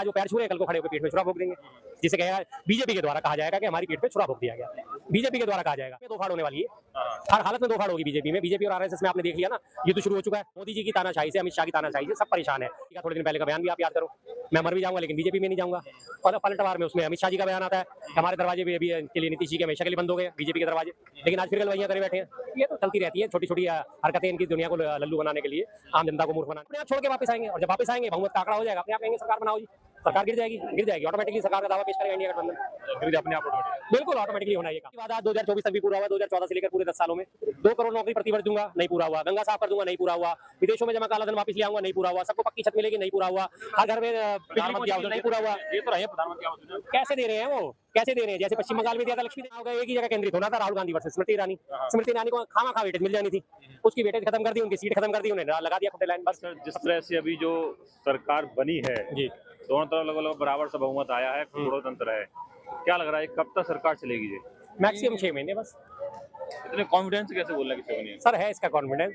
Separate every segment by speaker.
Speaker 1: जो पैर छू रहे हैं कल को खड़े होकर पीठ में छुरा भोग देंगे, जिसे कहेगा बीजेपी के द्वारा कहा जाएगा कि हमारी पीठ पे छुरा भोग दिया गया। बीजेपी के द्वारा कहा जाएगा दो फाड़ होने वाली है, हर हालत में दो फाड़ होगी बीजेपी में। बीजेपी और आरएसएस में आपने देख लिया ना, ये तो शुरू हो चुका है। मोदी जी की तानाशाही से, अमित शाह की तानाशाही से सब परेशान है। थोड़े दिन पहले का बयान भी आप याद करो, मैं मर भी जाऊंगा लेकिन बीजेपी में नहीं जाऊंगा। और पलटवार में उसमें अमित शाह जी का बयान आता है, हमारे दरवाजे भी अभी के लिए नीतीश जी के हमेशा के लिए बंद हो गए बीजेपी के दरवाजे, लेकिन आज फिर गलवाइयां करे बैठे हैं। ये तो चलती रहती है, छोटी छोटी हरकतें इनकी दुनिया को लल्लू बनाने के लिए, आम जनता को मूर्ख बनाने। अपने आप छोड़ के वापस आएंगे, और जब वापस आएंगे बहुमत का आंकड़ा हो जाएगा, अपने आप कहेंगे सरकार बनाओ जी। सरकार गिर जाएगी ऑटोमेटिकली। सरकार का दावा पेश करेगा इंडिया गठबंधन, गिर अपने आप बिल्कुल ऑटोमेटिकली होना है। वादा 2024 तक भी पूरा हुआ, 2014 से लेकर पूरे 10 सालों में 2 करोड़ नौकरी प्रतिवर्ष दूंगा, नहीं पूरा हुआ। गंगा साफ कर दूंगा, नहीं पूरा हुआ। विदेशों में जमा काला धन वापस ले आऊंगा, नहीं पूरा हुआ। सबको पक्की छत मिलेगी, नहीं पूरा हुआ। हर घर में प्रधानमंत्री आवास, नहीं पूरा हुआ। ये तो रहे प्रधानमंत्री आवास कैसे दे रहे हैं, वो कैसे दे रहे हैं? जैसे पश्चिम बंगाल में दिया था, लक्ष्मी होगा, एक ही जगह केंद्रित होना था, राहुल गांधी वर्सेस स्मृति ईरानी। स्मृति ईरानी को खामा वेटेज मिल जानी थी, उसकी वेटेज खत्म कर दी, उनकी सीट खत्म कर दी, उन्हें लगा दिया खुटे लाइन। बस
Speaker 2: जिस तरह से अभी जो सरकार बनी है
Speaker 1: जी,
Speaker 2: दोनों तरफ लगभग बराबर सा बहुमत आया है, गणतंत्र है, क्या लग रहा है कब तक सरकार चलेगी? जी
Speaker 1: मैक्सिमम 6 महीने बस।
Speaker 2: इतने कॉन्फिडेंस कैसे बोल रहे हैं
Speaker 1: सर है इसका कॉन्फिडेंस।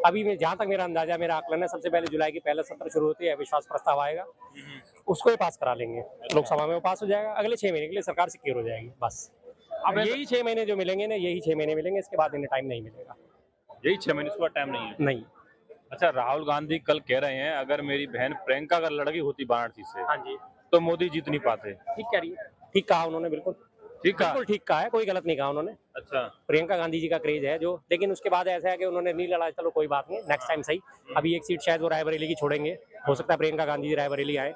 Speaker 1: अभी मैं जहाँ तक मेरा अंदाजा, मेरा आकलन है, सबसे पहले जुलाई की पहले सत्र शुरू होती है, विश्वास प्रस्ताव आएगा, उसको ही पास करा लेंगे लोकसभा में, वो पास हो जाएगा। अगले 6 महीने के लिए सरकार सिक्योर हो जाएगी बस। अब यही 6 महीने जो मिलेंगे ना, यही 6 महीने मिलेंगे, इसके बाद इन्हें टाइम नहीं मिलेगा।
Speaker 2: यही 6 महीने उसके बाद टाइम नहीं है?
Speaker 1: नहीं।
Speaker 2: अच्छा, राहुल गांधी कल कह रहे हैं अगर मेरी बहन प्रियंका अगर लड़की होती वाराणसी से,
Speaker 1: हाँ जी,
Speaker 2: तो मोदी जीत नहीं पाते।
Speaker 1: ठीक कह रही है, ठीक कहा उन्होंने, बिल्कुल बिल्कुल ठीक कहा है, कोई गलत नहीं कहा उन्होंने।
Speaker 2: अच्छा,
Speaker 1: प्रियंका गांधी जी का क्रेज है जो, लेकिन उसके बाद ऐसा है कि उन्होंने नहीं लड़ा, चलो कोई बात नहीं, नेक्स्ट टाइम सही। अभी एक सीट शायद वो रायबरेली की छोड़ेंगे, हो सकता है प्रियंका गांधी जी रायबरेली आए,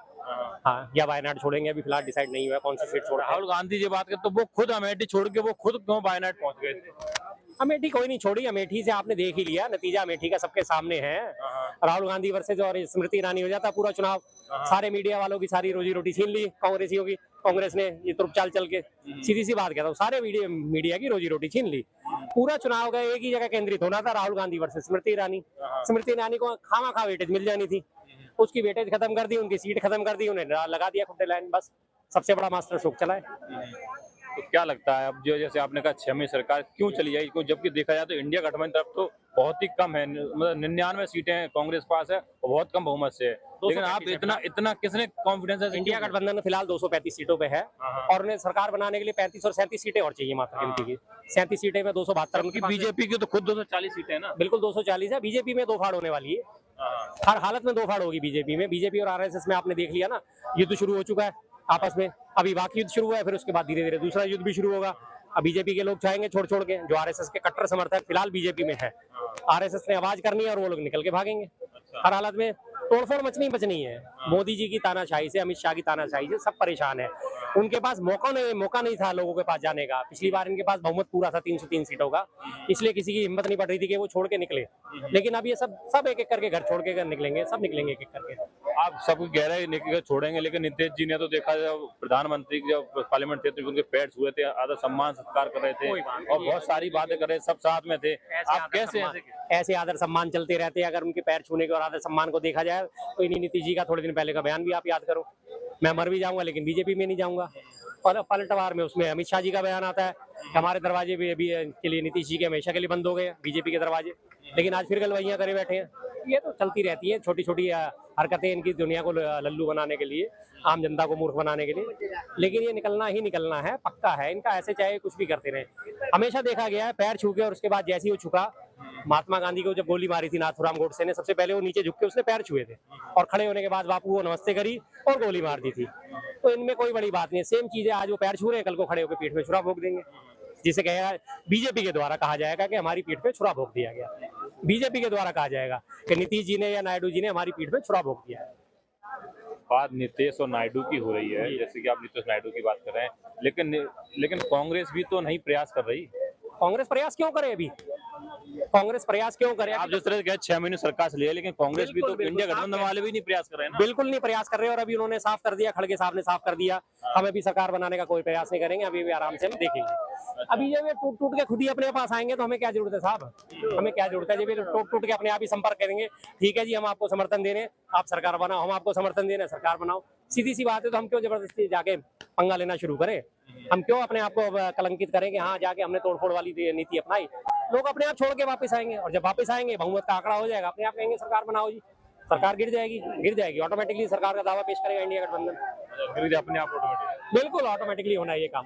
Speaker 1: हाँ, या वायनाड छोड़ेंगे, अभी फिलहाल डिसाइड नहीं हुआ कौन सी सीट छोड़।
Speaker 2: राहुल गांधी जी बात करते तो वो खुद अमेठी छोड़ के वो खुद क्यों वायनाड पहुंच गए थे?
Speaker 1: अमेठी कोई नहीं छोड़ी, अमेठी से आपने देख ही लिया, नतीजा अमेठी का सबके सामने है। राहुल गांधी वर्सेज और स्मृति ईरानी हो जाता पूरा चुनाव, सारे मीडिया वालों की सारी रोजी रोटी छीन ली कांग्रेसियों की। कांग्रेस ने ये तुरपचाल चल के, सीधी सी बात कहता हूँ, सारे मीडिया की रोजी रोटी छीन ली। पूरा चुनाव का एक ही जगह केंद्रित होना था, राहुल गांधी वर्सेज स्मृति ईरानी। स्मृति ईरानी को खामा वेटेज मिल जानी थी, उसकी वेटेज खत्म कर दी, उनकी सीट खत्म कर दी, उन्हें लगा दिया खुट्टे लाइन। बस सबसे बड़ा मास्टर स्ट्रोक चला है।
Speaker 2: तो क्या लगता है अब जो जैसे आपने कहा 6 महीने सरकार क्यों चली जाएगी? क्यों, जबकि देखा जाए तो इंडिया गठबंधन तरफ तो बहुत ही कम है, मतलब 99 सीटें कांग्रेस पास है और बहुत कम बहुमत से है। लेकिन आप इतना किसने कॉन्फिडेंस है?
Speaker 1: इंडिया गठबंधन फिलहाल 235 सीटों पे है, और उन्हें सरकार बनाने के लिए 35 और 37 सीटें और चाहिए मात्र गिनती की। 37 सीटें में 272,
Speaker 2: बीजेपी की तो खुद 240 सीटें है ना।
Speaker 1: बिल्कुल 240 है। बीजेपी में दो फाड़ होने वाली है, हर हालत में दो फाड़ होगी बीजेपी में। बीजेपी और आरएसएस में आपने देख लिया ना, युद्ध शुरू हो चुका है आपस में। अभी बाकी युद्ध शुरू हुआ है, फिर उसके बाद धीरे धीरे दूसरा युद्ध भी शुरू होगा। अब बीजेपी के लोग चाहेंगे छोड़ छोड़ के, जो आरएसएस के कट्टर समर्थक फिलहाल बीजेपी में है, आरएसएस ने आवाज करनी है और वो लोग निकल के भागेंगे। हर हालत में तोड़फोड़ मचनी बचनी है। मोदी जी की तानाशाही से, अमित शाह की तानाशाही से सब परेशान है। उनके पास मौका नहीं था लोगों के पास जाने का। पिछली बार इनके पास बहुमत पूरा था 303 सीटों का, इसलिए किसी की हिम्मत नहीं पड़ रही थी कि वो छोड़ के निकले। लेकिन अब ये सब एक एक करके घर छोड़ के निकलेंगे, सब निकलेंगे एक एक करके।
Speaker 2: आप सब कह रहे हैं छोड़ेंगे, लेकिन नीतीश जी ने तो देखा जब प्रधानमंत्री जब पार्लियामेंट थे तो उनके पैर छुए थे, आदर सम्मान सत्कार कर रहे थे और बहुत सारी बातें कर रहे, सब साथ में थे। आप कैसे
Speaker 1: ऐसे आदर सम्मान चलते रहते हैं? अगर उनके पैर छूने के और आदर सम्मान को देखा जाए तो इन्हीं नीतीश जी का थोड़े दिन पहले का बयान भी आप याद करो, मैं मर भी जाऊंगा लेकिन बीजेपी में नहीं जाऊंगा। और पलटवार में उसमें अमित शाह जी का बयान आता है, हमारे दरवाजे भी अभी के लिए नीतीश जी के हमेशा के लिए बंद हो गए बीजेपी के दरवाजे, लेकिन आज फिर गलवाइयां करे बैठे हैं। ये तो चलती रहती है, छोटी छोटी हरकतें इनकी दुनिया को लल्लू बनाने के लिए, आम जनता को मूर्ख बनाने के लिए। लेकिन ये निकलना ही निकलना है, पक्का है इनका, ऐसे चाहे कुछ भी करते रहे। हमेशा देखा गया है पैर छू के, और उसके बाद जैसे ही वो छुका, महात्मा गांधी को जब गोली मारी थी नाथूराम गोडसे ने, सबसे पहले वो नीचे झुक के उसने पैर छुए थे, और खड़े होने के बाद बापू वो नमस्ते करी और गोली मार दी थी। तो इनमें कोई बड़ी बात नहीं है, सेम चीज है। आज वो पैर छू रहे हैं, कल को खड़े होकर पीठ में छुरा भोग देंगे, जिसे कहेगा बीजेपी के द्वारा कहा जाएगा कि हमारी पीठ पे छुरा भोग दिया गया। बीजेपी के द्वारा कहा जाएगा कि नीतीश जी ने या नायडू जी ने हमारी पीठ पे छुरा भोग दिया है।
Speaker 2: बात नीतीश और नायडू की हो रही है, जैसे कि आप नीतीश नायडू की बात कर रहे हैं, लेकिन कांग्रेस भी तो नहीं प्रयास कर रही।
Speaker 1: कांग्रेस प्रयास क्यों करे? अभी कांग्रेस प्रयास क्यों करे?
Speaker 2: आप जिस तरह से 6 महीने सरकार से लिया, लेकिन कांग्रेस भी तो इंडिया गठबंधन वाले भी नहीं प्रयास कर रहे हैं ना।
Speaker 1: बिल्कुल नहीं प्रयास कर रहे, और अभी उन्होंने साफ कर दिया, खड़गे साहब ने साफ कर दिया, हम अभी सरकार बनाने का कोई प्रयास नहीं करेंगे, अभी भी आराम से हम देखेंगे। अभी जब ये टूट टूट के खुद ही अपने पास आएंगे तो हमें क्या जरूरत है साहब? हमें क्या जरूरत है? जब ये टूट टूट के अपने आप ही संपर्क करेंगे, ठीक है जी हम आपको समर्थन दे रहे हैं, आप सरकार बनाओ, हम आपको समर्थन दे रहे हैं, सरकार बनाओ, सीधी सी बात है। तो हम क्यों जबरदस्ती जाके पंगा लेना शुरू करें? हम क्यों अपने आप को कलंकित करें कि हाँ जाके हमने तोड़फोड़ वाली नीति अपनाई? लोग अपने आप छोड़ के वापस आएंगे, और जब वापस आएंगे बहुमत का आंकड़ा हो जाएगा, अपने आप कहेंगे सरकार बनाओ जी। सरकार गिर जाएगी ऑटोमेटिकली सरकार का दावा पेश करेगा इंडिया गठबंधन।
Speaker 2: फिर अपने आप ऑटोमेटिक।
Speaker 1: बिल्कुल ऑटोमेटिकली होना है ये काम।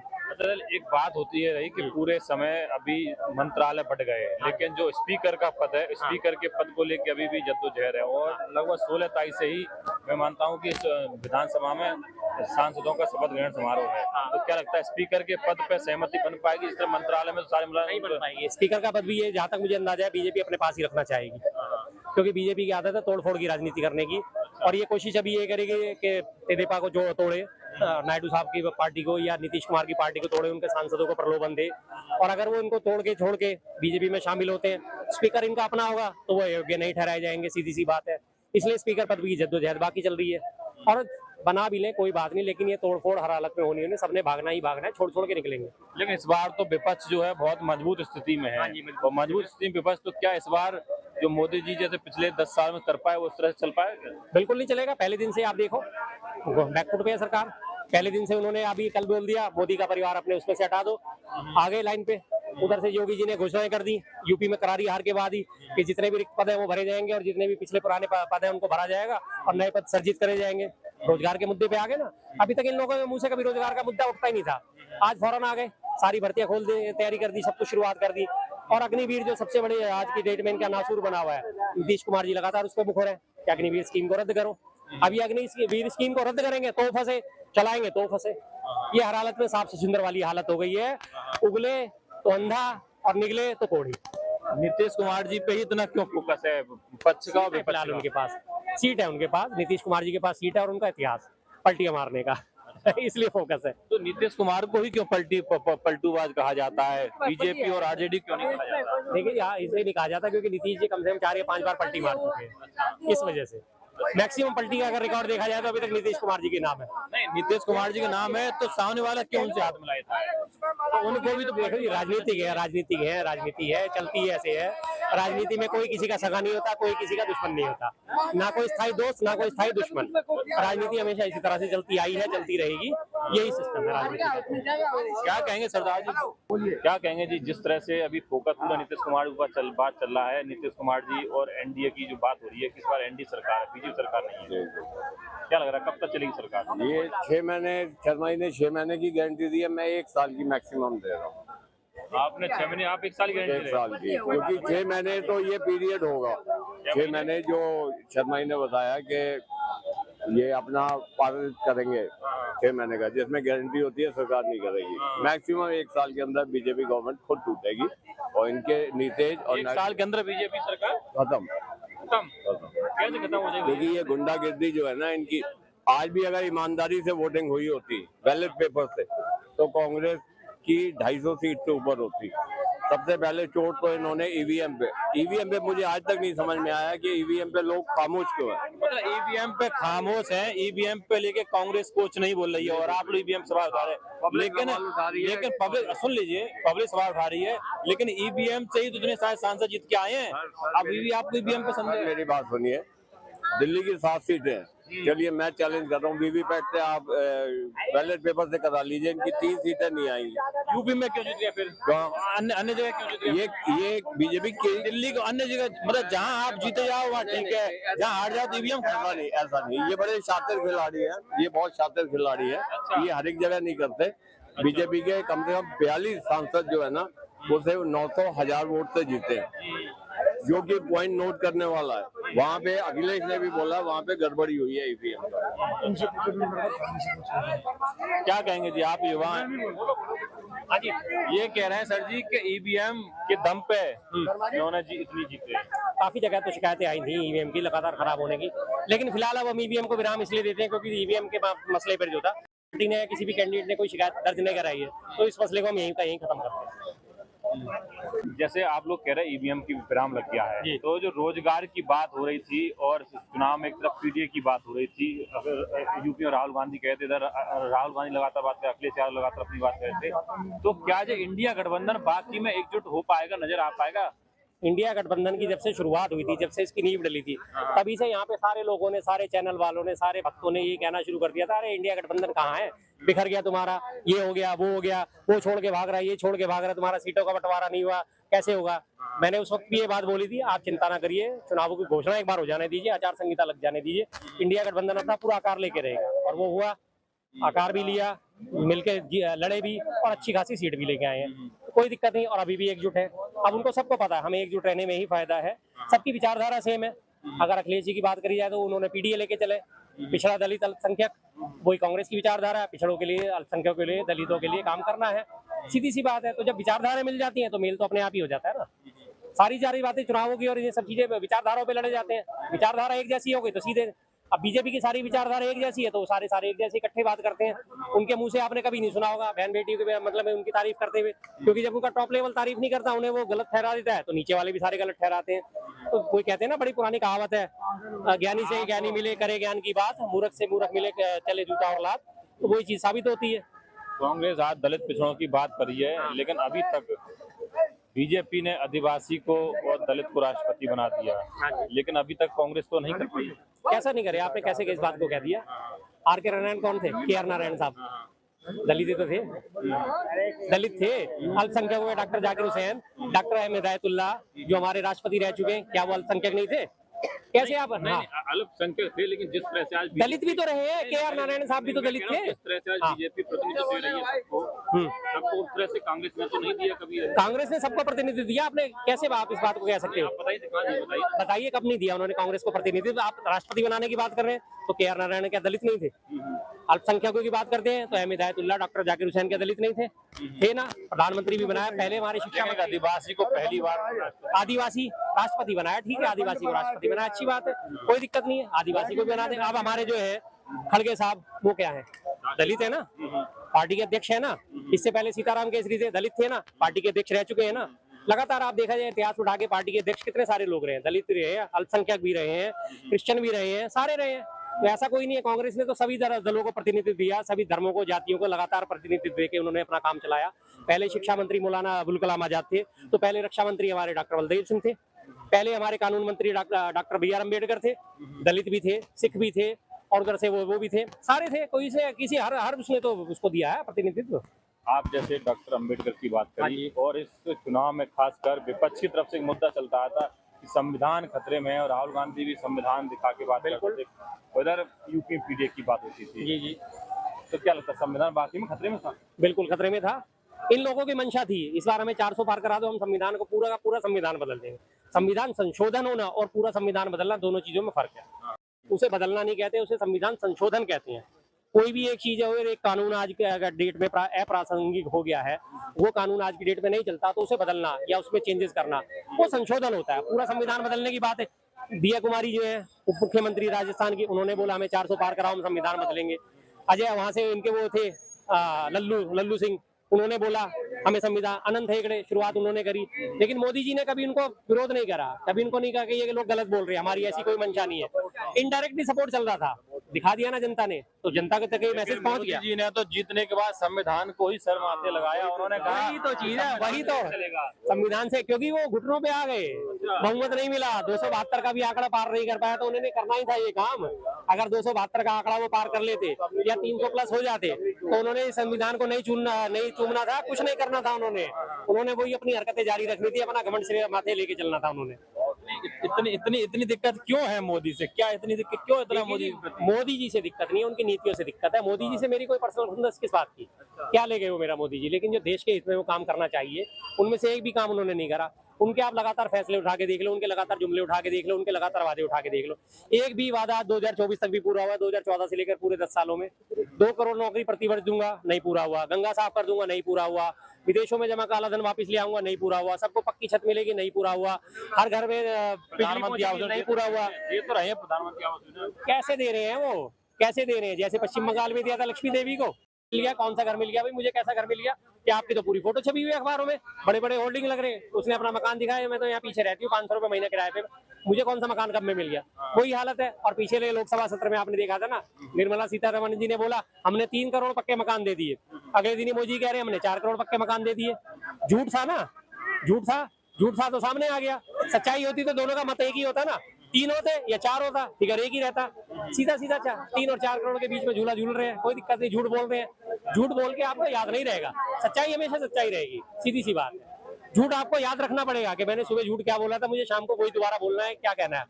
Speaker 2: एक बात होती है रही कि पूरे समय अभी मंत्रालय बट गए, लेकिन जो स्पीकर का पद है, स्पीकर के पद को लेकर अभी भी जद्दोजहद है और लगभग 16 तारीख से ही मैं मानता हूं कि इस विधानसभा में सांसदों का शपथ ग्रहण समारोह है। तो क्या लगता है स्पीकर के पद पे सहमति बन पाएगी? इस तरह मंत्रालय में तो सारे
Speaker 1: नहीं बन पाएगी। स्पीकर का पद भी ये जहाँ तक मुझे अंदाजा है बीजेपी अपने पास ही रखना चाहेगी, क्योंकि बीजेपी की आदत है तोड़फोड़ की राजनीति करने की, और ये कोशिश अभी ये करेगी कि तेदेपा को जो तोड़े, नायडू साहब की पार्टी को या नीतीश कुमार की पार्टी को तोड़े, उनके सांसदों को प्रलोभन दे, और अगर वो उनको तोड़ के छोड़ के बीजेपी में शामिल होते हैं, स्पीकर इनका अपना होगा तो वो योग्य नहीं ठहराए जाएंगे, सीधी सी बात है। इसलिए स्पीकर पद की जद्दोजहद बाकी चल रही है, और बना भी लें कोई बात नहीं, लेकिन ये तोड़फोड़ हर हालत में होनी है, सबने भागना ही भागना है, छोड़ छोड़ के निकलेंगे।
Speaker 2: लेकिन इस बार तो विपक्ष जो है बहुत मजबूत स्थिति में है। और मजबूत स्थिति में विपक्ष, तो क्या इस बार जो मोदी जी जैसे पिछले 10 साल में कर पाए वो उस तरह से चल पाएगा?
Speaker 1: बिल्कुल नहीं चलेगा। पहले दिन से आप देखो बैकफुट पे है सरकार। पहले दिन से उन्होंने अभी कल बोल दिया मोदी का परिवार अपने उसमें से हटा दो, आगे लाइन पे। उधर से योगी जी ने घोषणाएं कर दी यूपी में करारी हार के बाद ही कि जितने भी रिक्त पद है वो भरे जाएंगे, और जितने भी पिछले पुराने पद है उनको भरा जाएगा और नए पद सर्जित करे जाएंगे। रोजगार के मुद्दे पे आ गए ना। अभी तक इन लोगों के मुंह से कभी रोजगार का मुद्दा उठता ही नहीं था, आज फौरन आ गए, सारी भर्तियां खोल दे, तैयारी कर दी, सब कुछ शुरुआत कर दी। और अग्निवीर जो सबसे बड़े आज की डेट में इनका नासूर बना हुआ है, नीतीश कुमार जी लगातार उस पर मुखर है कि अग्निवीर स्कीम को रद्द करो। अभी अग्निवीर स्कीम को रद्द करेंगे तो फंसे, चलाएंगे तो फंसे। ये हर हालत में सांप से सुंदर वाली हालत हो गई है, उगले तो अंधा और निगले तो कोढ़ी।
Speaker 2: नीतीश कुमार जी पे ही इतना क्यों फोकस है? पक्ष का और विपक्ष
Speaker 1: फिलहाल
Speaker 2: का?
Speaker 1: उनके पास सीट है, उनके पास नीतीश कुमार जी के पास सीट है और उनका इतिहास पलटियां मारने का इसलिए फोकस है।
Speaker 2: तो नीतीश कुमार को ही क्यों पलटूबाज कहा जाता है? बीजेपी और आरजेडी क्यों नहीं कहा जाता?
Speaker 1: देखिए यहाँ इसलिए नहीं कहा जाता क्योंकि नीतीश जी कम से कम 4 या 5 बार पलटी मार चुके हैं, इस वजह से। मैक्सिमम पलटी का अगर रिकॉर्ड देखा जाए तो अभी तक नीतीश कुमार जी के नाम है।
Speaker 2: नहीं, नीतीश कुमार जी का नाम है तो सामने वाला क्यों उनसे हाथ मिलाता है?
Speaker 1: तो उनको भी तो देखो, राजनीति है, चलती है, ऐसे है। राजनीति में कोई किसी का सगा नहीं होता, कोई किसी का दुश्मन नहीं होता, ना कोई स्थायी दोस्त ना कोई स्थायी दुश्मन। राजनीति हमेशा इसी तरह से चलती आई है, चलती रहेगी, यही सिस्टम है राजनीति का।
Speaker 2: क्या कहेंगे सरदार जी, क्या कहेंगे जी? जिस तरह से अभी फोकस पूरा नीतीश कुमार के ऊपर बात चल रहा है, नीतीश कुमार जी और एनडीए की जो बात हो रही है, किस बार एनडीए सरकार है, बीजेपी सरकार नहीं है, क्या लग रहा है कब तक चलेगी सरकार?
Speaker 3: ये 6 महीने, शर्मा जी ने 6 महीने की गारंटी दी है, मैं 1 साल की मैक्सिमम दे रहा हूँ।
Speaker 2: आपने 6 महीने, आप 1 साल की गारंटी
Speaker 3: 1 साल की, क्योंकि 6 महीने तो ये पीरियड होगा। 6 महीने जो शर्मा जी ने बताया कि ये अपना पालन करेंगे 6 महीने का, जिसमें गारंटी होती है सरकार नहीं करेगी। मैक्सिमम 1 साल के अंदर बीजेपी गवर्नमेंट खुद टूटेगी और इनके नीतीश और
Speaker 2: 1 साल के अंदर बीजेपी सरकार
Speaker 3: खत्म।
Speaker 2: कैसे खत्म हो जाएगी?
Speaker 3: देखिए ये गुंडागिर्दी जो है ना इनकी, आज भी अगर ईमानदारी से वोटिंग हुई होती बैलेट पेपर से तो कांग्रेस की 250 सीट से ऊपर होती। सबसे पहले चोट तो इन्होंने ईवीएम पे मुझे आज तक नहीं समझ में आया कि ईवीएम पे लोग खामोश क्यों है।
Speaker 2: मतलब ईवीएम पे खामोश है, ईवीएम पे लेके कांग्रेस कुछ नहीं बोल रही है और आप लोग ईवीएम सवाल उठा रहे हैं। लेकिन पब्लिक सुन लीजिए, पब्लिक सवाल उठा रही है, लेकिन ईवीएम से ही तो इतने सारे सांसद जीत के आए हैं। अभी भी आपको ईवीएम पे संदेह?
Speaker 3: मेरी बात सुनिए, दिल्ली की 7 सीटें हैं, चलिए मैं चैलेंज कर रहा हूँ, वीवीपैट से आप बैलेट पेपर से करा लीजिए, इनकी 3 सीटें नहीं आएंगी।
Speaker 2: यूपी में क्यों जीत गया फिर? अन्य जगह क्यों जीत गया?
Speaker 3: ये बीजेपी की
Speaker 2: दिल्ली को अन्य जगह, मतलब जहाँ आप जीते जाओ वहाँ ठीक है, जहाँ हार जाओ तो ईवीएम।
Speaker 3: ऐसा नहीं, ये बड़े शातिर खिलाड़ी है, ये बहुत शातिर खिलाड़ी है, ये हर एक जगह नहीं करते। बीजेपी के कम से कम 42 सांसद जो है ना वो सिर्फ 900,000 वोट से जीते हैं, जो कि पॉइंट नोट करने वाला है। वहाँ पे अखिलेश ने भी बोला वहाँ पे गड़बड़ी हुई है ईवीएम का।
Speaker 2: क्या कहेंगे जी, आप युवा ये कह रहे हैं सर जी कि ईवीएम के दम पे इन्होंने इतनी जीते।
Speaker 1: काफी जगह तो शिकायतें आई थी ईवीएम की लगातार खराब होने की, लेकिन फिलहाल अब हम ईवीएम को विराम इसलिए देते हैं क्योंकि ईवीएम के मसले पर जो था पार्टी ने किसी भी कैंडिडेट ने कोई शिकायत दर्ज नहीं कराई है, तो इस मसले को हम यहीं का यहीं खत्म करते हैं।
Speaker 2: जैसे आप लोग कह रहे हैं ईवीएम की विराम लग गया है, तो जो रोजगार की बात हो रही थी और चुनाव में एक तरफ पीडीए की बात हो रही थी, अगर यूपी में राहुल गांधी कहते, इधर राहुल गांधी लगातार बात कर, अखिलेश यादव लगातार अपनी बात करते, तो क्या जो इंडिया गठबंधन बाकी में एकजुट हो पाएगा, नजर आ पाएगा?
Speaker 1: इंडिया गठबंधन की जब से शुरुआत हुई थी, जब से इसकी नींव डली थी, तभी से यहाँ पे सारे लोगों ने, सारे चैनल वालों ने, सारे भक्तों ने ये कहना शुरू कर दिया था, अरे इंडिया गठबंधन कहाँ है, बिखर गया तुम्हारा, ये हो गया, वो हो गया, वो छोड़ के भाग रहा है, ये छोड़ के भाग रहा है, तुम्हारा सीटों का बंटवारा नहीं हुआ, कैसे होगा। मैंने उस वक्त भी ये बात बोली थी, आप चिंता ना करिए, चुनावों की घोषणा एक बार हो जाने दीजिए, आचार संहिता लग जाने दीजिए, इंडिया गठबंधन अपना पूरा आकार लेके रहेगा। और वो हुआ, आकार भी लिया, मिलके लड़े भी और अच्छी खासी सीट भी लेके आए हैं, कोई दिक्कत नहीं। और अभी भी एकजुट है। अब उनको सबको पता है हमें एकजुट रहने में ही फायदा है, सबकी विचारधारा सेम है। अगर अखिलेश जी की बात करी जाए तो उन्होंने पीडीए लेके चले, पिछड़ा दलित अल्पसंख्यक, वही कांग्रेस की विचारधारा है, पिछड़ों के लिए, अल्पसंख्यकों के लिए, दलितों के लिए काम करना है, सीधी सी बात है। तो जब विचारधारा मिल जाती है तो मेल तो अपने आप ही हो जाता है ना। सारी बातें चुनावों की और ये सब चीजें विचारधाराओं पे लड़े जाते हैं। विचारधारा एक जैसी हो गई तो सीधे, अब बीजेपी की सारी विचारधारा एक जैसी है तो सारे एक जैसे इकट्ठे बात करते हैं। उनके मुंह से आपने कभी नहीं सुना होगा बहन बेटी के मतलब में उनकी तारीफ करते हुए, क्योंकि जब उनका टॉप लेवल तारीफ नहीं करता, उन्हें वो गलत ठहरा देता है, तो नीचे वाले भी सारे गलत ठहराते हैं। तो कोई कहते हैं ना, बड़ी पुरानी कहावत है, ज्ञानी से ज्ञानी मिले करे ज्ञान की बात, मूर्ख से मूर्ख मिले चले जूता और लात। तो वही चीज साबित होती है।
Speaker 2: कांग्रेस आज दलित पिछड़ों की बात करी है, लेकिन अभी तक बीजेपी ने आदिवासी को और दलित को राष्ट्रपति बना दिया, लेकिन अभी तक कांग्रेस तो नहीं कर पाई।
Speaker 1: कैसा नहीं करे, आपने कैसे इस बात को कह दिया। आर के नारायण कौन थे? के आर नारायण साहब दलित तो थे, दलित थे। अल्पसंख्यकों में डॉक्टर जाकिर हुसैन, डॉक्टर अहमद हिदायतुल्लाह जो हमारे राष्ट्रपति रह चुके हैं, क्या वो अल्पसंख्यक नहीं थे? कैसे आप,
Speaker 2: अल्पसंख्यक थे, लेकिन जिस तरह से आज
Speaker 1: दलित भी तो रहे हैं, के आर नारायण साहब भी तो दलित थे।
Speaker 2: जिस तरह से आज बीजेपी प्रतिनिधित्व दे रही है सबको, उस तरह से कांग्रेस ने तो नहीं दिया कभी।
Speaker 1: कांग्रेस ने सबको प्रतिनिधित्व दिया, आपने कैसे आप इस बात को कह सकते हो? बताइए कब नहीं दिया उन्होंने कांग्रेस को प्रतिनिधित्व। आप राष्ट्रपति बनाने की बात कर रहे हैं तो के आर नारायण क्या दलित नहीं थे? अल्पसंख्यकों की बात करते हैं तो अहमद हिदायतुल्लाह, डॉक्टर जाकिर हुसैन क्या दलित नहीं थे? थे ना, प्रधानमंत्री भी बनाया पहले हमारे शिक्षा में।
Speaker 2: आदिवासी को पहली बार
Speaker 1: आदिवासी राष्ट्रपति बनाया, ठीक है, आदिवासी को राष्ट्रपति बनाया, अच्छी बात है, कोई दिक्कत नहीं है, आदिवासी को भी बना दें। अब हमारे जो है खड़गे साहब, वो क्या है? दलित है ना, पार्टी के अध्यक्ष है ना। इससे पहले सीताराम केसरी थे, दलित थे ना, पार्टी के अध्यक्ष रह चुके हैं ना। लगातार आप देखा जाए इतिहास उठा के, पार्टी के अध्यक्ष कितने सारे लोग रहे हैं, दलित भी रहे हैं, अल्पसंख्यक भी रहे हैं, क्रिश्चियन भी रहे हैं, सारे रहे हैं। तो ऐसा कोई नहीं है, कांग्रेस ने तो सभी दलों को प्रतिनिधित्व दिया, सभी धर्मों को, जातियों को लगातार प्रतिनिधित्व देके उन्होंने अपना काम चलाया। पहले शिक्षा मंत्री मौलाना अबुल कलाम आजाद थे, तो पहले रक्षा मंत्री हमारे डॉक्टर बलदेव सिंह थे, पहले हमारे कानून मंत्री डॉक्टर बी आर अम्बेडकर थे, दलित भी थे, सिख भी थे, और घर से वो भी थे, सारे थे। कोई से किसी हर उसने तो उसको दिया है प्रतिनिधित्व।
Speaker 2: आप जैसे डॉक्टर अंबेडकर की बात करी, और इस चुनाव में खासकर विपक्ष की तरफ से एक मुद्दा चलता था कि संविधान खतरे में है, और राहुल गांधी भी संविधान दिखा के बात करते थे, उधर यूपी पीडीए की बात होती थी।
Speaker 1: जी।
Speaker 2: तो क्या लगता है, संविधान वाकई में खतरे में था?
Speaker 1: बिल्कुल खतरे में था। इन लोगों की मंशा थी, इस बार हमें 400 पार करा दो, हम संविधान को पूरा का पूरा संविधान बदल देंगे। संविधान संशोधन होना और पूरा संविधान बदलना, दोनों चीजों में फर्क है। उसे बदलना नहीं कहते, उसे संविधान संशोधन कहते हैं। कोई भी एक चीज है, और एक कानून आज के अगर डेट में अप्रासंगिक हो गया है, वो कानून आज की डेट में नहीं चलता, तो उसे बदलना या उसमें चेंजेस करना, वो संशोधन होता है। पूरा संविधान बदलने की बात है। दिया कुमारी जो है उप मुख्यमंत्री राजस्थान की, उन्होंने बोला हमें 400 पार कराओ, हम संविधान बदलेंगे। अजय वहां से इनके वो थे लल्लू सिंह, उन्होंने बोला हमें संविधान। अनंत हेगड़े, शुरुआत उन्होंने करी, लेकिन मोदी जी ने कभी उनको विरोध नहीं करा, कभी उनको नहीं कहा कि ये लोग गलत बोल रहे हैं, हमारी ऐसी कोई मंशा नहीं है। इनडायरेक्टली सपोर्ट चल रहा था, दिखा दिया ना जनता ने, तो जनता तक ये मैसेज पहुंच गया।
Speaker 2: मोदी जी ने तो जीतने के बाद संविधान को ही सर माथे लगाया, उन्होंने कहा
Speaker 1: वही तो चीज है, वही तो संविधान से, क्योंकि वो घुटनों पे आ गए, बहुमत नहीं मिला, 272 का भी आंकड़ा पार नहीं कर पाया, तो उन्होंने करना ही था ये काम। अगर 272 का आंकड़ा वो पार कर लेते या 300 प्लस हो जाते, तो उन्होंने संविधान को नहीं चूमना था, कुछ नहीं करना था। उन्होंने वही अपनी हरकतें जारी रखनी थी, अपना घमंड सिरे माथे लेके चलना था उन्होंने।
Speaker 2: इतनी दिक्कत क्यों है मोदी से? क्या इतनी दिक्कत क्यों? इतना
Speaker 1: मोदी जी से दिक्कत नहीं है, उनकी नीतियों से दिक्कत है। मोदी जी से मेरी कोई पर्सनल खुंदस किस बात की, क्या ले गए वो मेरा मोदी जी? लेकिन जो देश के हित में वो काम करना चाहिए, उनमें से एक भी काम उन्होंने नहीं करा। उनके आप लगातार फैसले उठा के देख लो, उनके लगातार जुमले उठा के देख लो, उनके लगातार वादे उठा के देख लो, एक भी वादा 2024 तक भी पूरा हुआ? 2014 से लेकर पूरे 10 सालों में 2 करोड़ नौकरी प्रतिवर्ष दूंगा, नहीं पूरा हुआ। गंगा साफ कर दूंगा, नहीं पूरा हुआ। विदेशों में जमा काला धन वापस ले आऊंगा, नहीं पूरा हुआ। सबको पक्की छत मिलेगी, नहीं पूरा हुआ। हर घर में
Speaker 2: प्रधानमंत्री आवास,
Speaker 1: नहीं पूरा हुआ।
Speaker 2: ये तो रहे प्रधानमंत्री आवास,
Speaker 1: कैसे दे रहे हैं वो, कैसे दे रहे हैं? जैसे पश्चिम बंगाल में दिया था लक्ष्मी देवी को, मिल गया। कौन सा घर मिल गया भाई? मुझे कैसा घर मिल गया? क्या आपकी तो पूरी फोटो छपी हुई है अखबारों में, बड़े बड़े होल्डिंग लग रहे हैं, उसने अपना मकान दिखाया। मैं तो यहाँ पीछे रहती हूँ, 500 रुपए महीना किराए पे, मुझे कौन सा मकान कब में मिल गया? वही हालत है। और पिछले लोकसभा सत्र में आपने देखा था ना, निर्मला सीतारमण जी ने बोला हमने 3 करोड़ पक्के मकान दे दिए, अगले दिन ही मोदी कह रहे हैं हमने 4 करोड़ पक्के मकान दे दिए। झूठ था ना, झूठ था तो सामने आ गया। सच्चाई होती तो दोनों का मत एक ही होता ना, 3 होते या 4 होता, फिगर एक ही रहता। सीधा 3 और 4 करोड़ के बीच में झूला झूल रहे हैं, कोई दिक्कत नहीं। झूठ बोल रहे हैं, झूठ बोल के आपको याद नहीं रहेगा, सच्चाई हमेशा सच्चाई रहेगी, सीधी सी बात है। झूठ आपको याद रखना पड़ेगा कि मैंने सुबह झूठ क्या बोला था, मुझे शाम को वही दोबारा बोलना है, क्या कहना है।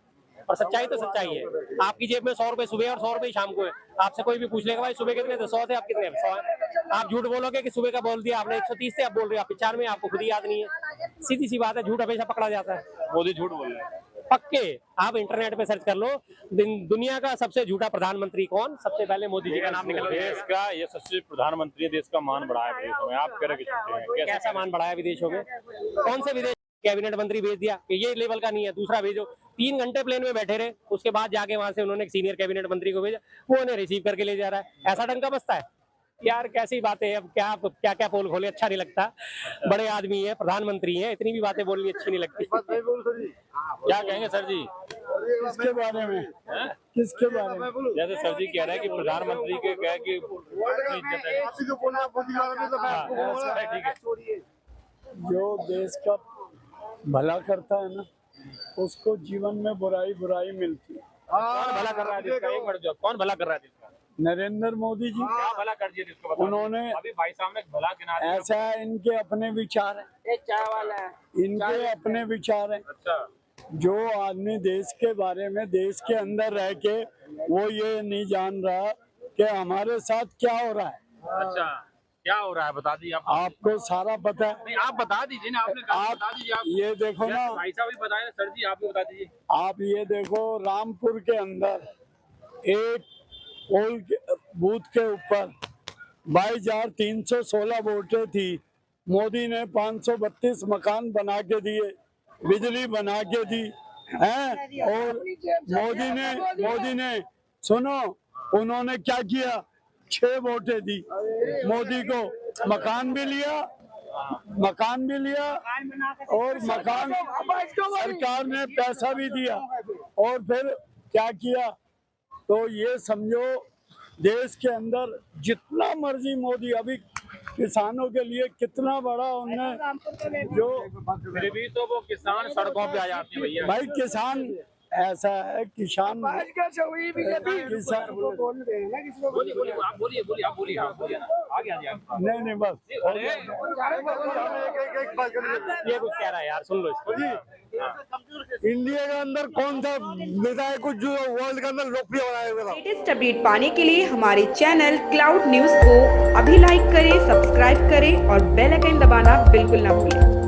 Speaker 1: और सच्चाई तो सच्चाई है। आपकी जेब में 100 रुपए सुबह और 100 रुपए शाम को है। आपसे कोई भी पूछ लेगा भाई सुबह कितने थे, 100 थे, आप कितने 100 है। आप झूठ बोलोगे कि सुबह का बोल दिया आपने 130 थे, आप बोल रहे हो आप 95, आपको खुद ही याद नहीं है। सीधी सी बात है, झूठ हमेशा पकड़ा जाता है।
Speaker 2: मोदी झूठ बोल रहे हैं
Speaker 1: पक्के। आप इंटरनेट पे सर्च कर लो, दुनिया का सबसे झूठा प्रधानमंत्री कौन, सबसे पहले मोदी जी का नाम निकल
Speaker 2: देश का ये सबसे प्रधानमंत्री देश का मान बढ़ाया विदेशों में, आप कह रहे हैं
Speaker 1: कैसा मान बढ़ाया विदेशों में? कौन से विदेश कैबिनेट मंत्री भेज दिया कि ये लेवल का नहीं है, दूसरा भेजो। 3 घंटे प्लेन में बैठे रहे, उसके बाद जाके वहां से उन्होंने सीनियर कैबिनेट मंत्री को भेजा, वो उन्हें रिसीव करके ले जा रहा है। ऐसा डंका बसता है यार, कैसी बातें हैं। अब क्या पोल खोले, अच्छा नहीं लगता। बड़े आदमी है, प्रधानमंत्री है, इतनी भी बातें बोलनी अच्छी नहीं लगती।
Speaker 2: क्या कहेंगे सर जी
Speaker 4: किसके बारे में? किसके बारे में?
Speaker 2: जैसे सर जी कह रहे हैं कि प्रधानमंत्री के कह कि ठीक है,
Speaker 4: जो देश का भला करता है ना, उसको जीवन में बुराई मिलती है।
Speaker 2: कौन भला कर रहा है देश का? एक मिनट, कौन भला कर रहा है देश का?
Speaker 4: नरेंद्र मोदी जी।
Speaker 2: क्या भला कर दिया देश को?
Speaker 4: उन्होंने
Speaker 2: अभी भाई साहब ने भला गिना दिया।
Speaker 4: ऐसा है, इनके अपने विचार है, इनके अपने विचार है।
Speaker 2: अच्छा,
Speaker 4: जो आदमी देश के बारे में, देश के अंदर रह के वो ये नहीं जान रहा कि हमारे साथ क्या हो रहा है।
Speaker 2: अच्छा, क्या हो रहा है बता दीजिए आप।
Speaker 4: आपको सारा पता है।
Speaker 2: नहीं, आप बता दीजिए ना, आपने कहा, बता दीजिए आप।
Speaker 4: ये देखो ना,
Speaker 2: भाई साहब भी बताए, सर जी आप भी बता दीजिए।
Speaker 4: आप ये देखो, रामपुर के अंदर एक पोल बूथ के ऊपर 22,316 वोटें थी। मोदी ने 532 मकान बना के दिए, बिजली बना के दी हैं। और मोदी ने सुनो, उन्होंने क्या किया, 6 वोटें दी मोदी को। मकान भी लिया और मकान सरकार ने पैसा भी दिया। और फिर क्या किया, तो ये समझो देश के अंदर जितना मर्जी मोदी, अभी किसानों के लिए कितना बड़ा उन्होंने जो,
Speaker 2: फिर भी तो वो किसान सड़कों पे आ जाते हैं भैया।
Speaker 4: भाई किसान ऐसा है, किसान नहीं बस
Speaker 1: ये कुछ कह रहा है यार, सुन लो इसको।
Speaker 4: इंडिया के अंदर कौन सा नेता है कुछ जो वर्ल्ड के अंदर लोकप्रिय हो रहा है?
Speaker 5: लेटेस्ट अपडेट पाने के लिए हमारे चैनल क्लाउड न्यूज को अभी लाइक करें, सब्सक्राइब करें और बेल आइकन दबाना बिल्कुल ना भूलें।